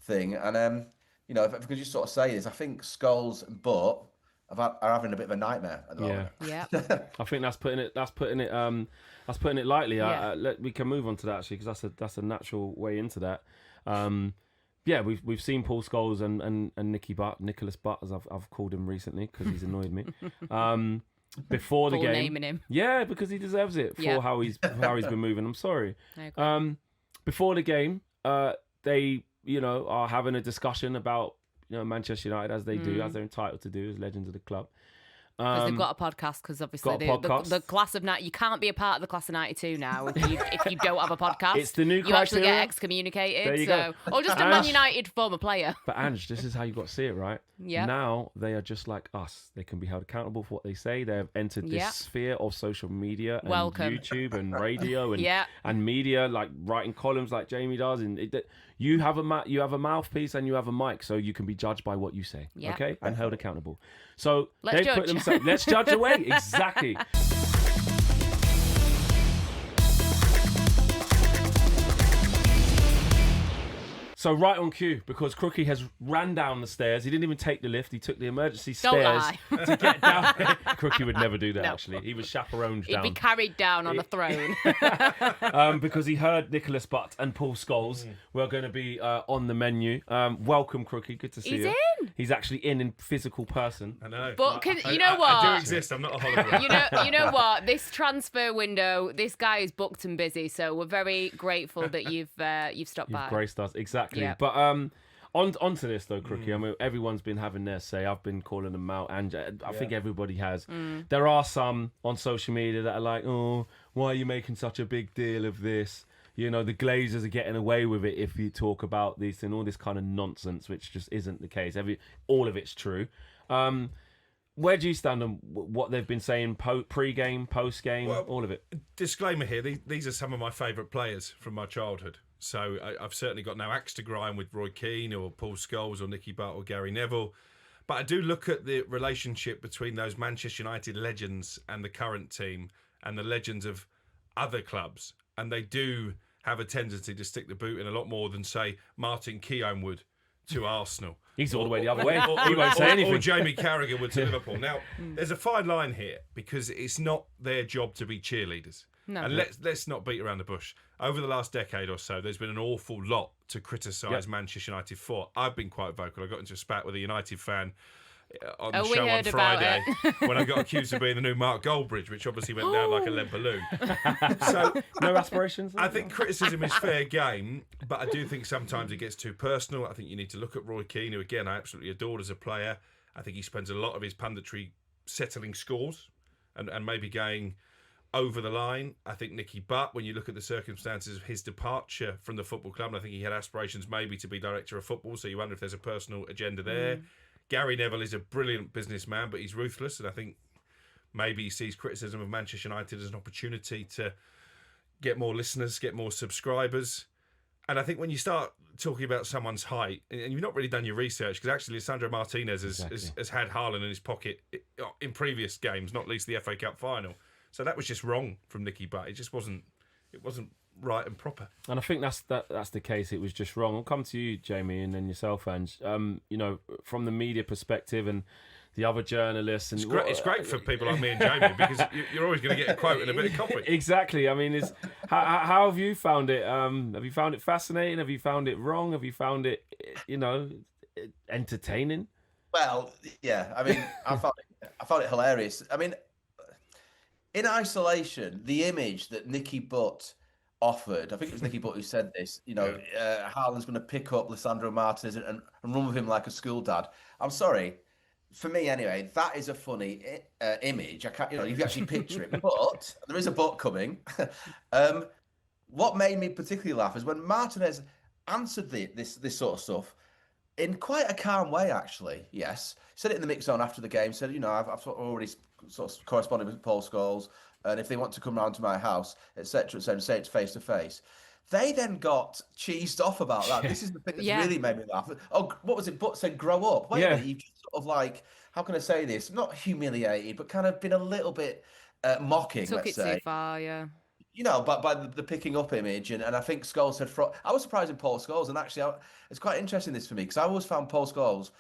Speaker 3: thing, and if I could just sort of say this, I think Scholes and Butt are having a bit of a nightmare at the moment.
Speaker 2: Yeah.
Speaker 1: I think that's putting it lightly.
Speaker 2: Yeah.
Speaker 1: We can move on to that, actually, because that's a natural way into that. We've seen Paul Scholes and Nicholas Butt, as I've called him recently, because he's annoyed me. Before the game,
Speaker 2: naming him.
Speaker 1: Yeah, because he deserves it for how he's been moving. I'm sorry. Before the game, they are having a discussion about Manchester United as they do, as they're entitled to do as legends of the club.
Speaker 2: Because they've got a podcast, because obviously the class of you can't be a part of the class of 92 now if you don't have a podcast.
Speaker 1: It's the new criteria.
Speaker 2: You actually get excommunicated.
Speaker 1: There you go.
Speaker 2: Or just a Man United former player.
Speaker 1: But Ange, this is how you got to see it, right?
Speaker 2: Yeah.
Speaker 1: Now they are just like us. They can be held accountable for what they say. They have entered this sphere of social media and YouTube and radio and media, like writing columns like Jamie does. And you have a mouthpiece and you have a mic, so you can be judged by what you say, okay, and held accountable. So
Speaker 2: let's judge.
Speaker 1: Put themselves. Let's judge away. Exactly. So right on cue, because Crookie has ran down the stairs. He didn't even take the lift. He took the emergency stairs to get down. Crookie would never do that, actually. He was chaperoned down.
Speaker 2: He'd be carried down on a throne.
Speaker 1: Because he heard Nicholas Butt and Paul Scholes were going to be on the menu. Welcome, Crookie. Good to see you.
Speaker 2: He's in.
Speaker 1: He's actually in physical person.
Speaker 4: I know.
Speaker 2: But you know what?
Speaker 4: I do exist. I'm not a hologram.
Speaker 2: You know what? This transfer window, this guy is booked and busy, so we're very grateful that you've stopped by.
Speaker 1: You've graced us. Exactly.
Speaker 2: Yeah.
Speaker 1: But onto this though, Crookie. I mean, everyone's been having their say. I've been calling them out, and I think everybody has. There are some on social media that are like, "Oh, why are you making such a big deal of this? You know, the Glazers are getting away with it if you talk about this and all this kind of nonsense," which just isn't the case. All of it's true. Where do you stand on what they've been saying pre-game, post-game, all of it?
Speaker 4: Disclaimer here, these are some of my favourite players from my childhood. So I've certainly got no axe to grind with Roy Keane or Paul Scholes or Nicky Butt or Gary Neville. But I do look at the relationship between those Manchester United legends and the current team and the legends of other clubs. And they do have a tendency to stick the boot in a lot more than, say, Martin Keown would to Arsenal.
Speaker 1: He's all the way the other way. He won't say anything.
Speaker 4: Or Jamie Carrick would to Liverpool. Now, there's a fine line here because it's not their job to be cheerleaders.
Speaker 2: No.
Speaker 4: And let's not beat around the bush. Over the last decade or so, there's been an awful lot to criticise Manchester United for. I've been quite vocal. I got into a spat with a United fan on the show on Friday when I got accused of being the new Mark Goldbridge, which obviously went down like a lead balloon. So
Speaker 1: no aspirations?
Speaker 4: I think criticism is fair game, but I do think sometimes it gets too personal. I think you need to look at Roy Keane, who, again, I absolutely adored as a player. I think he spends a lot of his punditry settling scores and maybe going over the line. I think Nicky Butt, when you look at the circumstances of his departure from the football club, and I think he had aspirations maybe to be director of football, so you wonder if there's a personal agenda there. Gary Neville is a brilliant businessman, but he's ruthless, and I think maybe he sees criticism of Manchester United as an opportunity to get more listeners, get more subscribers. And I think when you start talking about someone's height, and you've not really done your research, because actually Lisandro Martinez has had Haaland in his pocket in previous games, not least the FA Cup final. So that was just wrong from Nicky Butt. It just wasn't right and proper.
Speaker 1: And I think that's the case. It was just wrong. I'll come to you, Jamie, and then yourself, Ange. You know, from the media perspective and the other journalists, and
Speaker 4: it's great for people like me and Jamie because you're always going to get a quote and a bit of copy.
Speaker 1: Exactly. I mean, how have you found it? Have you found it fascinating? Have you found it wrong? Have you found it, entertaining?
Speaker 3: Well, yeah. I mean, I found it hilarious. I mean, in isolation, the image that Nicky Butt offered, I think it was Nicky Butt who said this, Haaland's going to pick up Lisandro Martinez and run with him like a school dad. I'm sorry. For me, anyway, that is a funny image. I can't, you can actually picture it. But there is a but coming. What made me particularly laugh is when Martinez answered this sort of stuff in quite a calm way, actually. Yes. Said it in the mix zone after the game. Said, I've already sort of corresponded with Paul Scholes, and if they want to come round to my house, etc., say it's face to face. They then got cheesed off about that. This is the thing that's really made me laugh. Oh, what was it? Butt said, "Grow up." Wait a minute, you've just sort of like, how can I say this? Not humiliated, but kind of been a little bit mocking.
Speaker 2: Took it too far, yeah.
Speaker 3: By the picking up image, and I think Scholes said. I was surprised in Paul Scholes, and actually, it's quite interesting this for me because I always found Paul Scholes.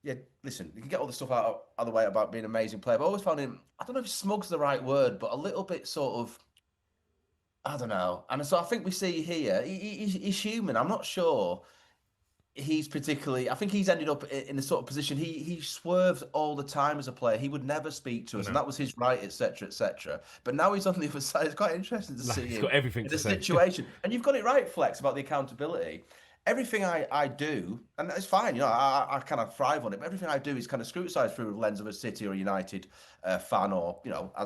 Speaker 3: Yeah, listen, you can get all the stuff out of the way about being an amazing player, but I always found him, I don't know if smug's the right word, but a little bit sort of, I don't know. And so I think we see here, he's human. I'm not sure he's particularly, I think he's ended up in the sort of position, he swerves all the time as a player. He would never speak to us, and that was his right, etc., etc. But now he's on the other side. It's quite interesting to see him
Speaker 1: got everything
Speaker 3: in
Speaker 1: to
Speaker 3: the
Speaker 1: say.
Speaker 3: situation. And you've got it right, Flex, about the accountability. everything I do, and it's fine, I kind of thrive on it, but everything I do is kind of scrutinised through the lens of a City or United fan, or,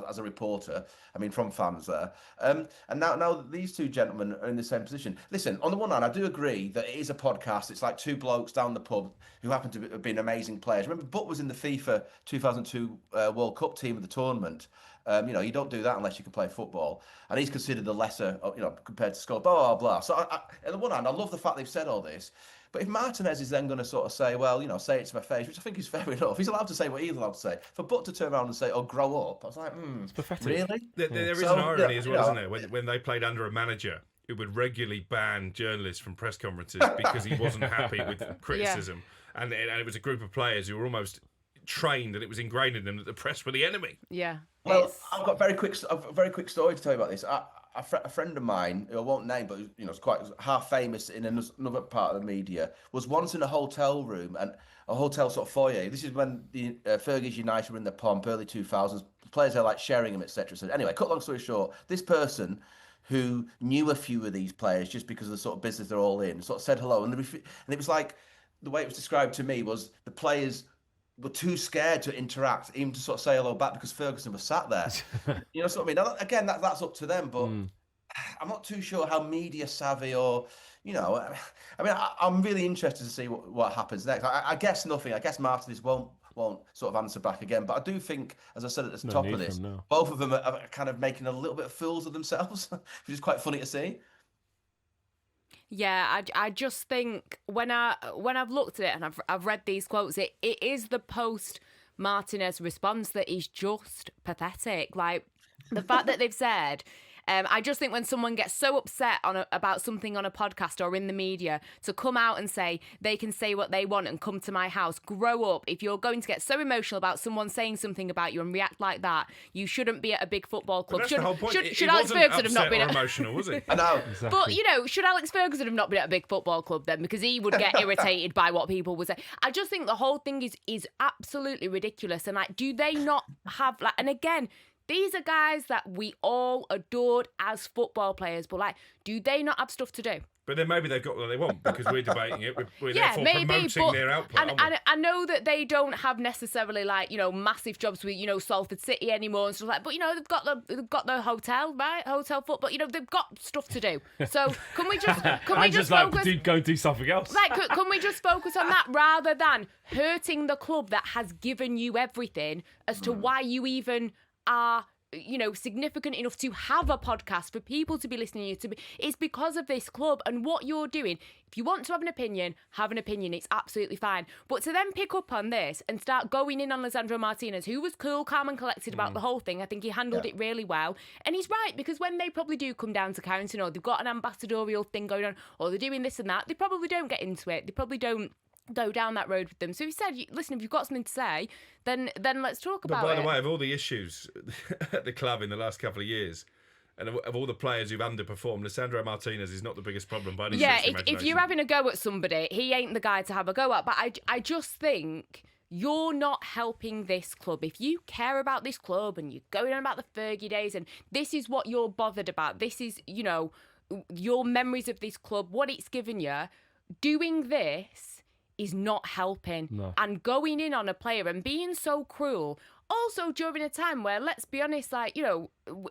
Speaker 3: as a reporter, from fans there. And now these two gentlemen are in the same position. Listen, on the one hand, I do agree that it is a podcast. It's like two blokes down the pub who happen to have been amazing players. Remember, Butt was in the FIFA 2002 World Cup team of the tournament. You don't do that unless you can play football. And he's considered the lesser, compared to Scholes, blah, blah, blah. So on the one hand, I love the fact they've said all this. But if Martinez is then going to sort of say, well, say it to my face, which I think is fair enough. He's allowed to say what he's allowed to say. For Butt to turn around and say, oh, grow up, I was like,
Speaker 1: it's pathetic.
Speaker 3: Really?
Speaker 4: There is an irony as well, isn't there? When they played under a manager who would regularly ban journalists from press conferences because he wasn't happy with criticism. Yeah. And it was a group of players who were almost trained, and it was ingrained in them that the press were the enemy.
Speaker 2: Yeah.
Speaker 3: Well, I've got a very quick story to tell you about this. A friend of mine, who I won't name, but is quite half famous in another part of the media, was once in a hotel room and a hotel sort of foyer. This is when the Fergie's United were in the pomp, early 2000s. Players are like Sheringham, etc. So anyway, cut long story short, this person who knew a few of these players just because of the sort of business they're all in, sort of said hello, and it was like, the way it was described to me was the players were too scared to interact, even to sort of say hello back, because Ferguson was sat there. You know what I mean? Now, again, that's up to them, but I'm not too sure how media savvy or, I'm really interested to see what happens next. I guess nothing. I guess Martinez won't sort of answer back again. But I do think, as I said at the top of this, both of them are kind of making a little bit of fools of themselves, which is quite funny to see.
Speaker 2: Yeah, I just think when I've looked at it and I've read these quotes, it is the post Martinez response that is just pathetic. Like the fact that they've said, I just think when someone gets so upset about something on a podcast or in the media, to come out and say they can say what they want and come to my house, grow up. If you're going to get so emotional about someone saying something about you and react like that, you shouldn't be at a big football club.
Speaker 4: Should
Speaker 2: Alex Ferguson have not been
Speaker 4: emotional, was he?
Speaker 3: I know.
Speaker 2: Exactly. But should Alex Ferguson have not been at a big football club then? Because he would get irritated by what people would say. I just think the whole thing is absolutely ridiculous. And do they not have and again, these are guys that we all adored as football players, but do they not have stuff to do?
Speaker 4: But then maybe they've got what they want, because we're debating it. We're therefore promoting their output.
Speaker 2: And I know that they don't have necessarily massive jobs with Salford City anymore and stuff like. But they've got the hotel, right? Hotel football. They've got stuff to do. So can we just focus?
Speaker 1: Go and do something else.
Speaker 2: Can we just focus on that rather than hurting the club that has given you everything as to why you even are significant enough to have a podcast for people to be listening to you. It's because of this club and what you're doing. If you want to have an opinion, it's absolutely fine. But to then pick up on this and start going in on Lisandro Martinez, who was cool, calm and collected about the whole thing, I think he handled it really well. And he's right, because when they probably do come down to counting, or they've got an ambassadorial thing going on, or they're doing this and that, they probably don't get into it. They probably don't go down that road with them. So he said, listen, if you've got something to say, then let's talk about it.
Speaker 4: But by the way, of all the issues at the club in the last couple of years, and of all the players who've underperformed, Lisandro Martinez is not the biggest problem by any stretch of imagination.
Speaker 2: If you're having a go at somebody, he ain't the guy to have a go at. But I just think you're not helping this club. If you care about this club and you're going on about the Fergie days and this is what you're bothered about, this is, your memories of this club, what it's given you, doing this is not helping.
Speaker 1: No.
Speaker 2: And going in on a player and being so cruel, also during a time where, let's be honest,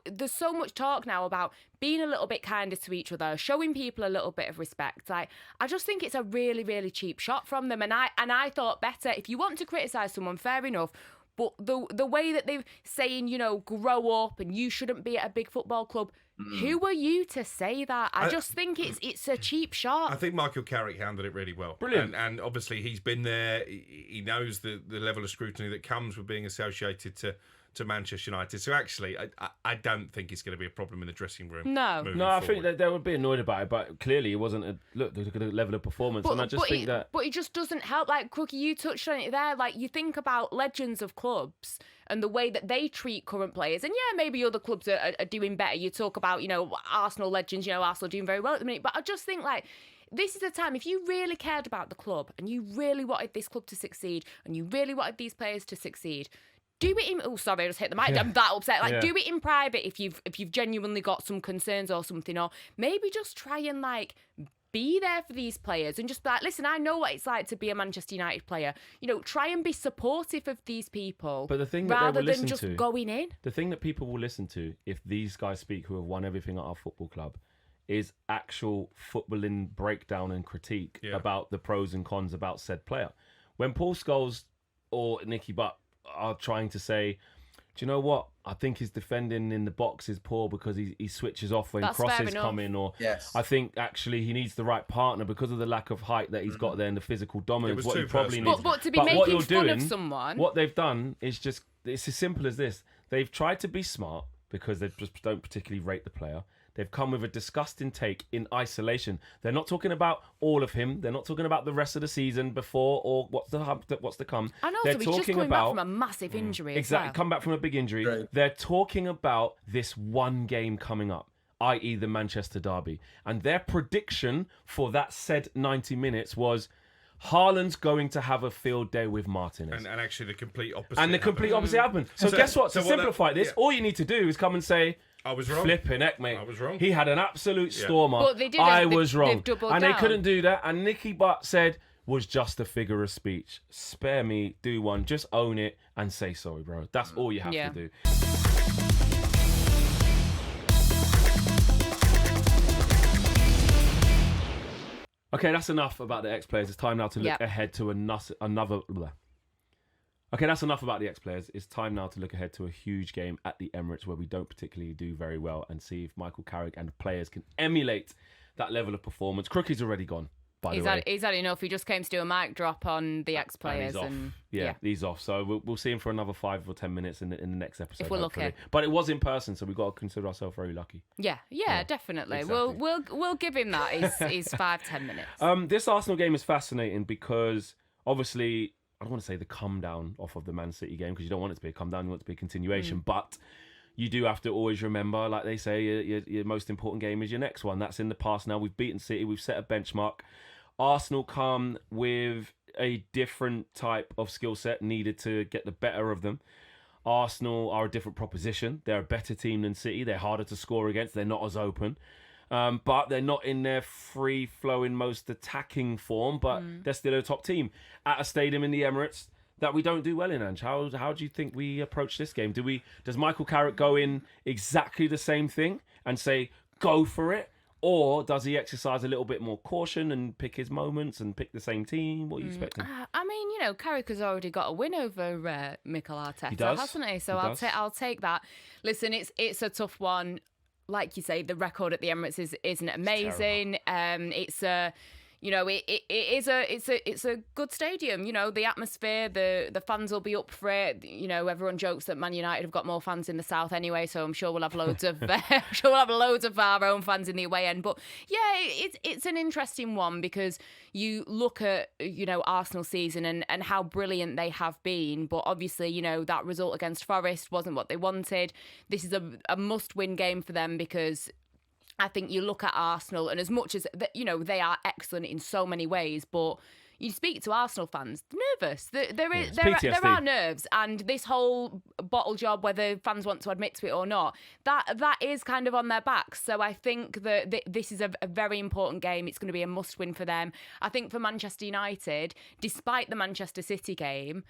Speaker 2: there's so much talk now about being a little bit kinder to each other, showing people a little bit of respect. I just think it's a really, really cheap shot from them. And I thought better, if you want to criticise someone, fair enough, but the way that they're saying, grow up and you shouldn't be at a big football club, who are you to say that? I just think it's a cheap shot.
Speaker 4: I think Michael Carrick handled it really well.
Speaker 1: Brilliant.
Speaker 4: And obviously he's been there. He knows the level of scrutiny that comes with being associated to Manchester United. So actually, I don't think it's going to be a problem in the dressing room.
Speaker 2: No,
Speaker 1: I think that they would be annoyed about it, but clearly it wasn't there's a good level of performance.
Speaker 2: But,
Speaker 1: and I just think that...
Speaker 2: But it just doesn't help. Crookie, you touched on it there. You think about legends of clubs and the way that they treat current players. And yeah, maybe other clubs are doing better. You talk about, Arsenal legends, Arsenal doing very well at the minute. But I just think, this is a time, if you really cared about the club and you really wanted this club to succeed and you really wanted these players to succeed, do it in... Oh, sorry, I just hit the mic. I'm that upset. Do it in private if you've genuinely got some concerns or something. Or maybe just try and, be there for these players and just be like, listen, I know what it's like to be a Manchester United player. Try and be supportive of these people.
Speaker 1: But the thing that
Speaker 2: rather
Speaker 1: they will
Speaker 2: than just
Speaker 1: listen to,
Speaker 2: going in.
Speaker 1: the thing that people will listen to if these guys speak who have won everything at our football club is actual footballing breakdown and critique about the pros and cons about said player. When Paul Scholes or Nicky Butt are trying to say, do you know what? I think his defending in the box is poor because he switches off when crosses come in. Or I think actually he needs the right partner because of the lack of height that he's got there and the physical dominance. What he probably needs.
Speaker 2: But to be making fun of someone.
Speaker 1: What they've done is just, it's as simple as this. They've tried to be smart because they just don't particularly rate the player. They've come with a disgusting take in isolation. They're not talking about all of him. They're not talking about the rest of the season before or what's to come.
Speaker 2: And also, he's just coming back from a massive injury.
Speaker 1: Exactly, come back from a big injury. Right. They're talking about this one game coming up, i.e. the Manchester derby. And their prediction for that said 90 minutes was Haaland's going to have a field day with Martinez.
Speaker 4: And actually the complete opposite
Speaker 1: happened. So guess what? To simplify this, all you need to do is come and say,
Speaker 4: I was wrong.
Speaker 1: Flipping heck, mate.
Speaker 4: I was wrong.
Speaker 1: He had an absolute stormer.
Speaker 2: But they did.
Speaker 1: I was wrong.
Speaker 2: And
Speaker 1: they couldn't do that. And Nicky Butt said, was just a figure of speech. Spare me, do one. Just own it and say sorry, bro. That's all you have to do. Okay, that's enough about the ex-players. It's time now to look ahead to another... Okay, that's enough about the ex-players. It's time now to look ahead to a huge game at the Emirates where we don't particularly do very well and see if Michael Carrick and the players can emulate that level of performance. Crookie's already gone, by the way.
Speaker 2: He's had enough. He just came to do a mic drop on the ex-players.
Speaker 1: And he's off. He's off. So we'll see him for another 5 or 10 minutes in the next episode.
Speaker 2: If we're lucky.
Speaker 1: But it was in person, so we've got to consider ourselves very lucky.
Speaker 2: Yeah, definitely. Exactly. We'll give him that. His 5-10 minutes.
Speaker 1: This Arsenal game is fascinating because obviously... I don't want to say the come down off of the Man City game because you don't want it to be a come down, you want it to be a continuation. But you do have to always remember, like they say, your most important game is your next one. That's in the past now. We've beaten City. We've set a benchmark. Arsenal come with a different type of skill set needed to get the better of them. Arsenal are a different proposition. They're a better team than City. They're harder to score against. They're not as open. But they're not in their free-flowing, most attacking form, but they're still a top team at a stadium in the Emirates that we don't do well in, Ange. How do you think we approach this game? Does Michael Carrick go in exactly the same thing and say, go for it? Or does he exercise a little bit more caution and pick his moments and pick the same team? What are you expecting?
Speaker 2: I mean, Carrick has already got a win over Mikel Arteta, hasn't he? So I'll take that. Listen, it's a tough one. Like you say, the record at the Emirates isn't amazing. It's a it's a good stadium. The atmosphere, the fans will be up for it. Everyone jokes that Man United have got more fans in the south anyway, so I'm sure we'll have loads of our own fans in the away end. But yeah, it's an interesting one because you look at Arsenal season and how brilliant they have been, but obviously that result against Forest wasn't what they wanted. This is a must-win game for them because I think you look at Arsenal, and as much as they are excellent in so many ways, but you speak to Arsenal fans, they're nervous. There are nerves, and this whole bottle job, whether fans want to admit to it or not, that is kind of on their backs. So I think that this is a very important game. It's going to be a must-win for them. I think for Manchester United, despite the Manchester City game,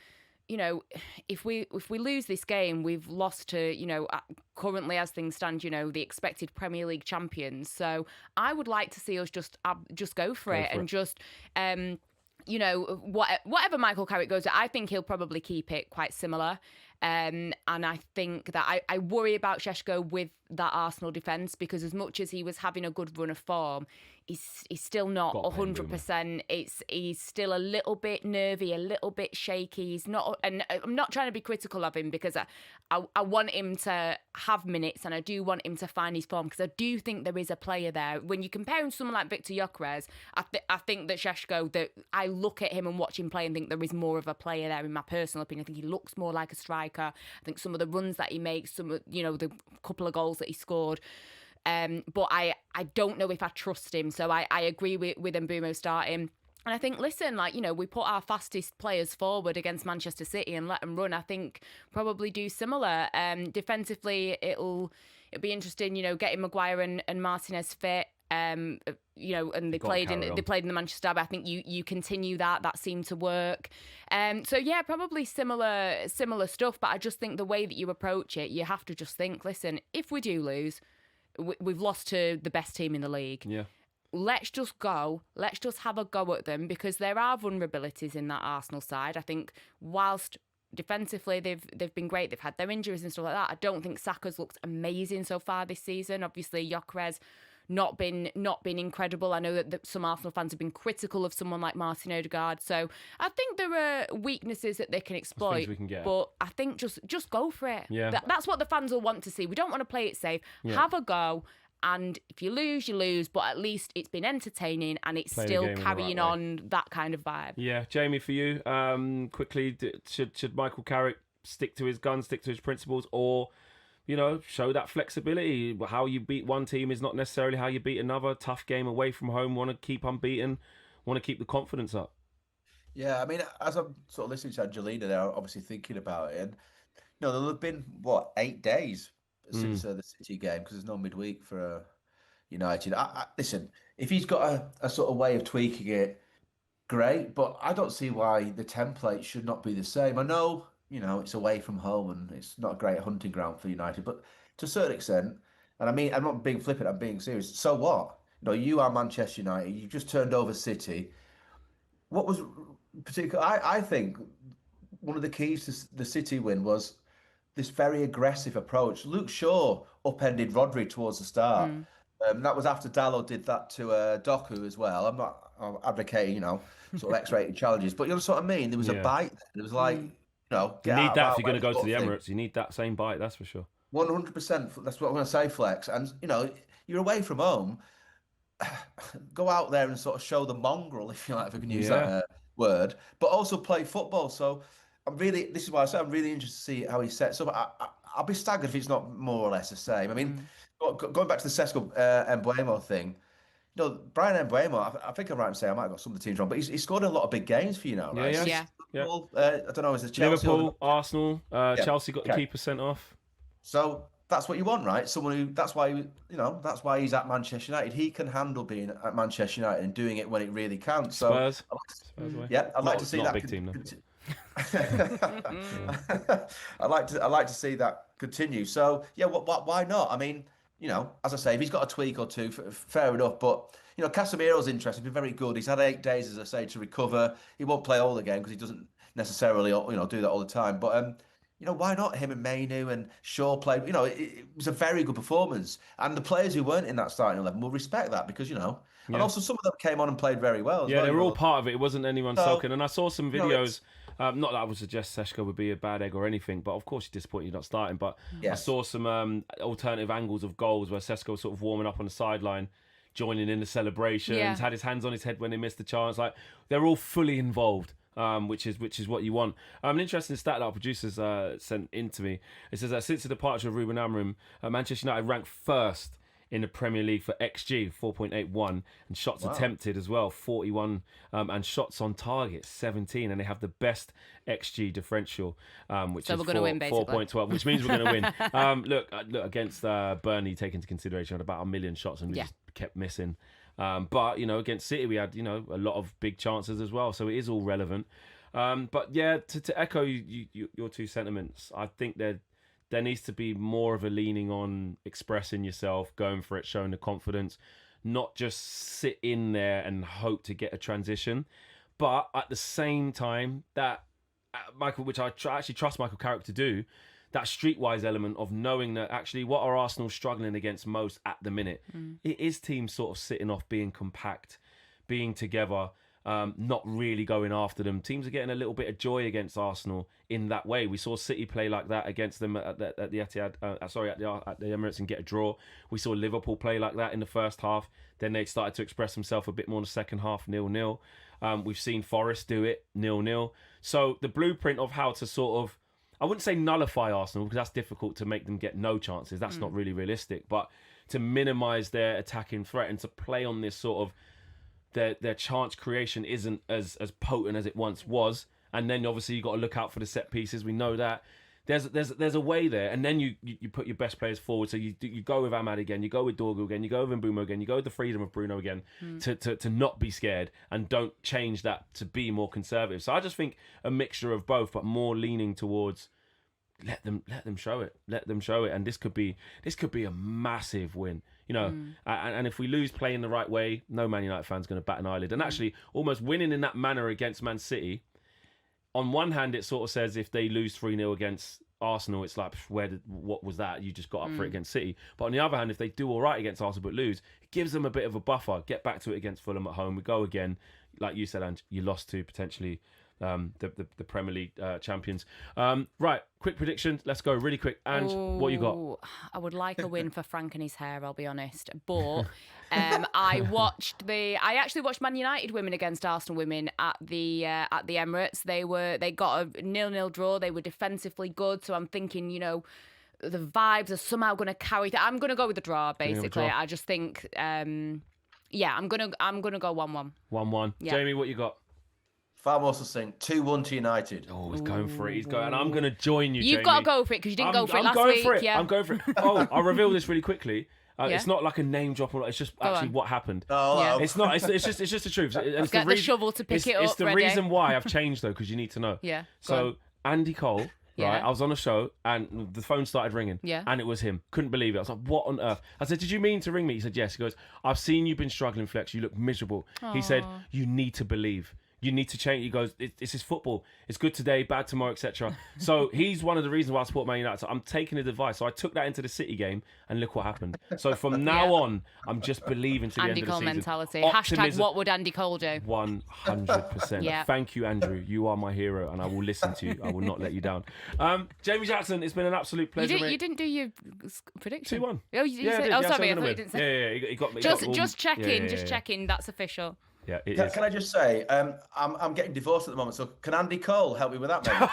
Speaker 2: if we lose this game, we've lost to, currently as things stand, the expected Premier League champions. So I would like to see us just go for it and just, whatever Michael Carrick goes at, I think he'll probably keep it quite similar. And I think that I worry about Šeško with that Arsenal defence because as much as he was having a good run of form, he's still not 100%. He's still a little bit nervy, a little bit shaky. He's not, and I'm not trying to be critical of him because I want him to have minutes and I do want him to find his form because I do think there is a player there. When you compare him to someone like Victor Gyökeres, I think that Šeško, that I look at him and watch him play and think there is more of a player there in my personal opinion. I think he looks more like a striker. I think some of the runs that he makes, some of the couple of goals that he scored. But I don't know if I trust him. So I agree with Mbeumo starting. And I think, listen, we put our fastest players forward against Manchester City and let them run. I think probably do similar. Defensively, it'll be interesting, getting Maguire and Martinez fit. and they played in the Manchester Derby. I think you continue that. That seemed to work. So yeah, probably similar stuff. But I just think the way that you approach it, you have to just think, listen, if we do lose, we've lost to the best team in the league.
Speaker 1: Yeah.
Speaker 2: Let's just go. Let's just have a go at them, because there are vulnerabilities in that Arsenal side. I think whilst defensively they've been great, they've had their injuries and stuff like that, I don't think Saka's looked amazing so far this season. Obviously, Gyökeres not been incredible. I know that some Arsenal fans have been critical of someone like Martin Odegaard. So I think there are weaknesses that they can exploit.
Speaker 1: We can get.
Speaker 2: But I think just go for it.
Speaker 1: Yeah.
Speaker 2: That's what the fans will want to see. We don't want to play it safe.
Speaker 1: Yeah.
Speaker 2: Have a go. And if you lose, you lose. But at least it's been entertaining, and it's still carrying on that kind of vibe.
Speaker 1: Yeah, Jamie, for you, quickly, should Michael Carrick stick to his guns, stick to his principles, or show that flexibility? How you beat one team is not necessarily how you beat another. Tough game away from home. Want to keep unbeaten. Want to keep the confidence up.
Speaker 3: Yeah, I mean, as I'm sort of listening to Angelina there, obviously thinking about it, and there'll have been 8 days since the City game, because there's no midweek for United. Listen, if he's got a sort of way of tweaking it, great, but I don't see why the template should not be the same. I know, it's away from home and it's not a great hunting ground for United, but to a certain extent, and I mean, I'm not being flippant, I'm being serious. So what? You are Manchester United. You just turned over City. What was particular? I think one of the keys to the City win was this very aggressive approach. Luke Shaw upended Rodri towards the start. That was after Dalot did that to Doku as well. I'm not advocating, sort of X-rated challenges, but you know what I mean? There was a bite. It was like,
Speaker 1: you need that if you're going to go to the Emirates. You need that same bite, that's for sure.
Speaker 3: 100%. That's what I'm going to say, Flex. And, you're away from home. Go out there and sort of show the mongrel, if you like, if I can use that word, but also play football. So this is why I say I'm really interested to see how he sets up. I'll be staggered if it's not more or less the same. I mean, going back to the Sesko Mbeumo thing, Brian Mbeumo, I think I'm right in saying I might have got some of the teams wrong, but he's scored a lot of big games for you now, right?
Speaker 2: Yeah.
Speaker 3: I don't know, is it Chelsea?
Speaker 1: Liverpool, Arsenal, Chelsea got the keeper sent off.
Speaker 3: So that's what you want, right? Someone who, that's why he's at Manchester United. He can handle being at Manchester United and doing it when it really counts. So
Speaker 1: Spurs
Speaker 3: I'd like to see that.
Speaker 1: A big team, though.
Speaker 3: I like to see that continue. So yeah, why not? I mean, as I say, if he's got a tweak or two, fair enough. But Casemiro's interesting. He's been very good. He's had 8 days, as I say, to recover. He won't play all the game because he doesn't necessarily do that all the time. But why not him and Mainoo and Shaw played? It was a very good performance, and the players who weren't in that starting 11 will respect that because and also some of them came on and played very well.
Speaker 1: They were all part of it. It wasn't anyone sulking. And I saw some videos. Not that I would suggest Seshko would be a bad egg or anything, but of course you're disappointed you're not starting. But I saw some alternative angles of goals where Seshko was sort of warming up on the sideline, joining in the celebrations, had his hands on his head when he missed the chance. Like, they're all fully involved. Which is what you want. An interesting stat that our producers sent in to me. It says that since the departure of Ruben Amorim, Manchester United ranked first in the Premier League for XG, 4.81, and shots attempted as well, 41, and shots on target, 17, and they have the best XG differential, which is 4.12, which means we're going to win. Look, against Burnley, take into consideration, had about 1 million shots and we just kept missing. But, against City, we had, a lot of big chances as well. So it is all relevant. But yeah, to echo your two sentiments, I think there needs to be more of a leaning on expressing yourself, going for it, showing the confidence, not just sit in there and hope to get a transition. But at the same time, that Michael, which I actually trust Michael Carrick to do, that streetwise element of knowing that actually what are Arsenal struggling against most at the minute? It is teams sort of sitting off, being compact, being together, not really going after them. Teams are getting a little bit of joy against Arsenal in that way. We saw City play like that against them at the Etihad, at the Emirates and get a draw. We saw Liverpool play like that in the first half. Then they started to express themselves a bit more in the second half, 0-0. We've seen Forest do it, 0-0. So the blueprint of how to sort of, I wouldn't say nullify Arsenal because that's difficult to make them get no chances. That's not really realistic. But to minimise their attacking threat and to play on this sort of their chance creation isn't as potent as it once was. And then obviously you've got to look out for the set pieces. We know that. there's a way there, and then you put your best players forward. So you go with Ahmad again, you go with Dorgu again, you go with Mbeumo again, you go with the freedom of Bruno again, to not be scared and don't change that to be more conservative. So I just think a mixture of both, but more leaning towards let them show it, and this could be a massive win. And if we lose playing the right way, no Man United fan's going to bat an eyelid. And actually, almost winning in that manner against Man City, on one hand, it sort of says if they lose 3-0 against Arsenal, it's like, what was that? You just got up for it against City. But on the other hand, if they do all right against Arsenal but lose, it gives them a bit of a buffer. Get back to it against Fulham at home. We go again. Like you said, Ange, you lost to potentially the Premier League champions. Right, quick prediction. Let's go really quick. Ange, what you got?
Speaker 2: I would like a win for Frank and his hair, I'll be honest. But I actually watched Man United women against Arsenal women at the Emirates. They got a 0-0 draw. They were defensively good. So I'm thinking, the vibes are somehow going to carry. I'm going to go with the draw. Basically, I just think, I'm gonna go 1-1.
Speaker 1: 1-1. Yeah. Jamie, what you got?
Speaker 3: Far more succinct. 2-1 to United.
Speaker 1: Oh, he's going for it. He's going, and I'm going to join you.
Speaker 2: You've got to go for it because you didn't go for it last week.
Speaker 1: I'm going for it. Oh, I'll reveal this really quickly. It's not like a name drop. It's just actually what happened. It's not. It's just the truth. It's
Speaker 2: Get the shovel to pick it up.
Speaker 1: It's the reason why I've changed though, because you need to know.
Speaker 2: Yeah.
Speaker 1: So Andy Cole. Right, I was on a show and the phone started ringing.
Speaker 2: Yeah.
Speaker 1: And it was him. Couldn't believe it. I was like, what on earth? I said, did you mean to ring me? He said, yes. He goes, I've seen you've been struggling, Flex. You look miserable. Aww. He said, you need to believe. You need to change. He goes, this is football. It's good today, bad tomorrow, etc. So he's one of the reasons why I support Man United. So I'm taking his advice. So I took that into the City game and look what happened. So from now on, I'm just believing to the
Speaker 2: Andy
Speaker 1: end of the
Speaker 2: Cole
Speaker 1: season.
Speaker 2: mentality. Hashtag what would Andy Cole do?
Speaker 1: 100%.
Speaker 2: Yeah.
Speaker 1: Thank you, Andrew. You are my hero and I will listen to you. I will not let you down. Jamie Jackson, it's been an absolute pleasure.
Speaker 2: You didn't do your prediction?
Speaker 1: 2-1.
Speaker 2: Oh, you said, sorry. I thought you didn't say.
Speaker 1: Yeah, he got me.
Speaker 2: Just checking. Checking. That's official.
Speaker 1: Yeah,
Speaker 3: can I just say, I'm getting divorced at the moment, so can Andy Cole help me with that, maybe?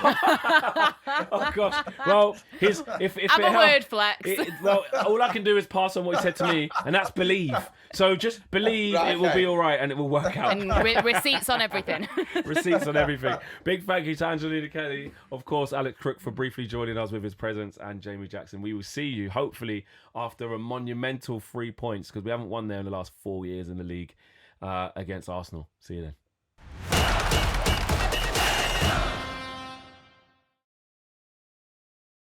Speaker 1: Oh gosh. Well, if
Speaker 2: I'm a word flex.
Speaker 1: All I can do is pass on what he said to me, and that's believe. So just believe it will be all right, and it will work out.
Speaker 2: And receipts on everything.
Speaker 1: Receipts on everything. Big thank you to Angelina Kelly, of course, Alex Crook for briefly joining us with his presence, and Jamie Jackson. We will see you hopefully after a monumental 3 points because we haven't won there in the last 4 years in the league. Against Arsenal. See you then.